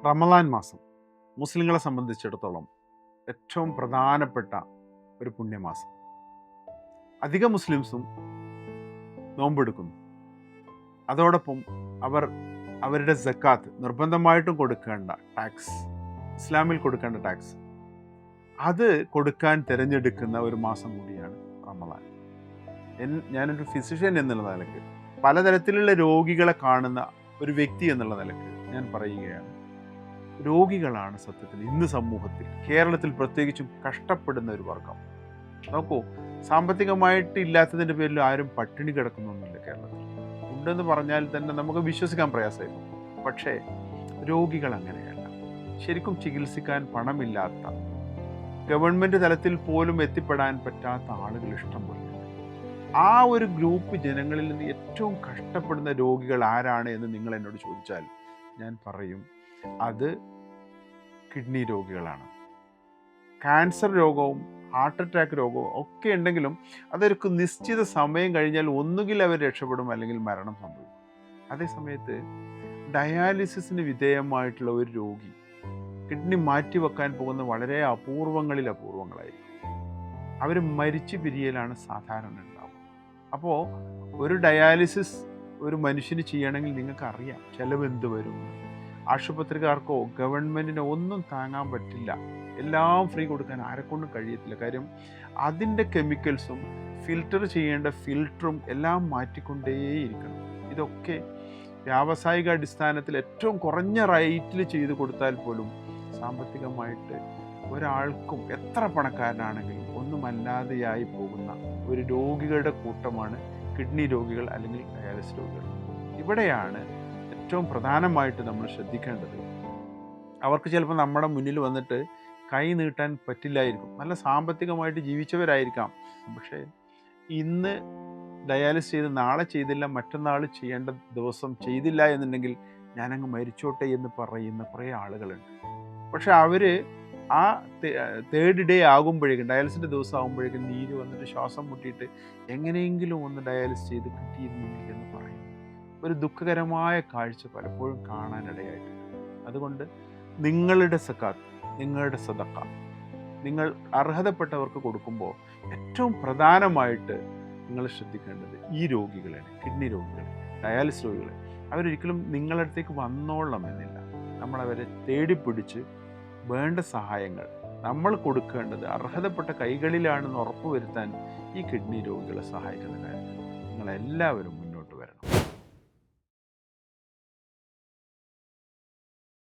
റമളാൻ മാസം മുസ്ലിങ്ങളെ സംബന്ധിച്ചിടത്തോളം ഏറ്റവും പ്രധാനപ്പെട്ട ഒരു പുണ്യമാസം. അധിക മുസ്ലിംസും നോമ്പെടുക്കുന്നു. അതോടൊപ്പം അവർ അവരുടെ സക്കാത്ത് നിർബന്ധമായിട്ടും കൊടുക്കേണ്ട ടാക്സ്, ഇസ്ലാമിൽ കൊടുക്കേണ്ട ടാക്സ്, അത് കൊടുക്കാൻ തിരഞ്ഞെടുക്കുന്ന ഒരു മാസം കൂടിയാണ് റമളാൻ. ഞാനൊരു ഫിസിഷ്യൻ എന്നുള്ള നിലയ്ക്ക്, പലതരത്തിലുള്ള രോഗികളെ കാണുന്ന ഒരു വ്യക്തി എന്നുള്ള നിലയ്ക്ക് ഞാൻ പറയുകയാണ്, രോഗികളാണ് സത്യത്തിൽ ഇന്ന് സമൂഹത്തിൽ, കേരളത്തിൽ പ്രത്യേകിച്ചും കഷ്ടപ്പെടുന്ന ഒരു വർഗം. നോക്കൂ, സാമ്പത്തികമായിട്ട് ഇല്ലാത്തതിൻ്റെ പേരിൽ ആരും പട്ടിണി കിടക്കുന്നൊന്നുമില്ല കേരളത്തിൽ. ഉണ്ടെന്ന് പറഞ്ഞാൽ തന്നെ നമുക്ക് വിശ്വസിക്കാൻ പ്രയാസമായിരുന്നു. പക്ഷേ രോഗികൾ അങ്ങനെയല്ല. ശരിക്കും ചികിത്സിക്കാൻ പണമില്ലാത്ത, ഗവൺമെൻറ് തലത്തിൽ പോലും എത്തിപ്പെടാൻ പറ്റാത്ത ആളുകൾ ഇഷ്ടം പോലെ. ആ ഒരു ഗ്രൂപ്പ് ജനങ്ങളിൽ നിന്ന് ഏറ്റവും കഷ്ടപ്പെടുന്ന രോഗികൾ ആരാണ് എന്ന് നിങ്ങൾ എന്നോട് ചോദിച്ചാൽ ഞാൻ പറയും, അത് കിഡ്നി രോഗികളാണ്. ക്യാൻസർ രോഗവും ഹാർട്ട് അറ്റാക്ക് രോഗവും ഒക്കെ ഉണ്ടെങ്കിലും അതൊരു നിശ്ചിത സമയം കഴിഞ്ഞാൽ ഒന്നുകിൽ അവർ രക്ഷപ്പെടും, അല്ലെങ്കിൽ മരണം സംഭവിക്കും. അതേസമയത്ത് ഡയാലിസിസിന് വിധേയമായിട്ടുള്ള ഒരു രോഗി കിഡ്നി മാറ്റിവെക്കാൻ പോകുന്ന വളരെ അപൂർവങ്ങളായിരിക്കും. അവർ മരിച്ചു പിരിയലാണ് സാധാരണ ഉണ്ടാവും. അപ്പോൾ ഒരു ഡയാലിസിസ് ഒരു മനുഷ്യന് ചെയ്യണമെങ്കിൽ നിങ്ങൾക്ക് അറിയാം ചിലവ് എന്ത് വരും. ആശുപത്രിക്കാർക്കോ ഗവൺമെൻറ്റിനോ ഒന്നും താങ്ങാൻ പറ്റില്ല. എല്ലാം ഫ്രീ കൊടുക്കാൻ ആരെക്കൊണ്ടും കഴിയത്തില്ല. കാര്യം അതിൻ്റെ കെമിക്കൽസും ഫിൽറ്റർ ചെയ്യേണ്ട ഫിൽറ്ററും എല്ലാം മാറ്റിക്കൊണ്ടേയിരിക്കണം. ഇതൊക്കെ വ്യാവസായിക അടിസ്ഥാനത്തിൽ ഏറ്റവും കുറഞ്ഞ റേറ്റിൽ ചെയ്ത് കൊടുത്താൽ പോലും സാമ്പത്തികമായിട്ട് ഒരാൾക്കും, എത്ര പണക്കാരനാണെങ്കിലും ഒന്നുമല്ലാതെയായി പോകുന്ന ഒരു രോഗികളുടെ കൂട്ടമാണ് കിഡ്നി രോഗികൾ അല്ലെങ്കിൽ ഡയാലിസിസ് രോഗികൾ. ഇവിടെയാണ് ഏറ്റവും പ്രധാനമായിട്ട് നമ്മൾ ശ്രദ്ധിക്കേണ്ടത്. അവർക്ക് ചിലപ്പോൾ നമ്മുടെ മുന്നിൽ വന്നിട്ട് കൈ നീട്ടാൻ പറ്റില്ലായിരിക്കും, നല്ല സാമ്പത്തികമായിട്ട് ജീവിച്ചവരായിരിക്കാം. പക്ഷേ ഇന്ന് ഡയാലിസിസ് ചെയ്ത് നാളെ ചെയ്തില്ല, മറ്റന്നാൾ ചെയ്യേണ്ട ദിവസം ചെയ്തില്ല എന്നുണ്ടെങ്കിൽ ഞാനങ്ങ് മരിച്ചോട്ടെ എന്ന് പറയുന്ന കുറേ ആളുകളുണ്ട്. പക്ഷെ അവർ ആ തേർഡ് ഡേ ആകുമ്പോഴേക്കും, ഡയാലിസിൻ്റെ ദിവസം ആകുമ്പോഴേക്കും നീര് വന്നിട്ട് ശ്വാസം മുട്ടിയിട്ട് എങ്ങനെയെങ്കിലും ഒന്ന് ഡയാലിസിസ് ചെയ്ത് കിട്ടിയിരുന്നെങ്കിൽ എന്ന് പറയും. ഒരു ദുഃഖകരമായ കാഴ്ച പലപ്പോഴും കാണാനിടയായിട്ടുണ്ട്. അതുകൊണ്ട് നിങ്ങളുടെ സക്കാത്ത്, നിങ്ങളുടെ സദഖ നിങ്ങൾ അർഹതപ്പെട്ടവർക്ക് കൊടുക്കുമ്പോൾ ഏറ്റവും പ്രധാനമായിട്ട് നിങ്ങൾ ശ്രദ്ധിക്കേണ്ടത് ഈ രോഗികളാണ്, കിഡ്നി രോഗികൾ, ഡയാലിസിസ് രോഗികൾ. അവരൊരിക്കലും നിങ്ങളുടെ അടുത്തേക്ക് വന്നോളണമെന്നില്ല. നമ്മളവരെ തേടിപ്പിടിച്ച് വേണ്ട സഹായങ്ങൾ നമ്മൾ കൊടുക്കേണ്ടത് അർഹതപ്പെട്ട കൈകളിലാണെന്ന് ഉറപ്പുവരുത്താൻ ഈ കിഡ്നി രോഗികളെ സഹായിക്കുന്ന കാര്യത്തിൽ നിങ്ങളെല്ലാവരും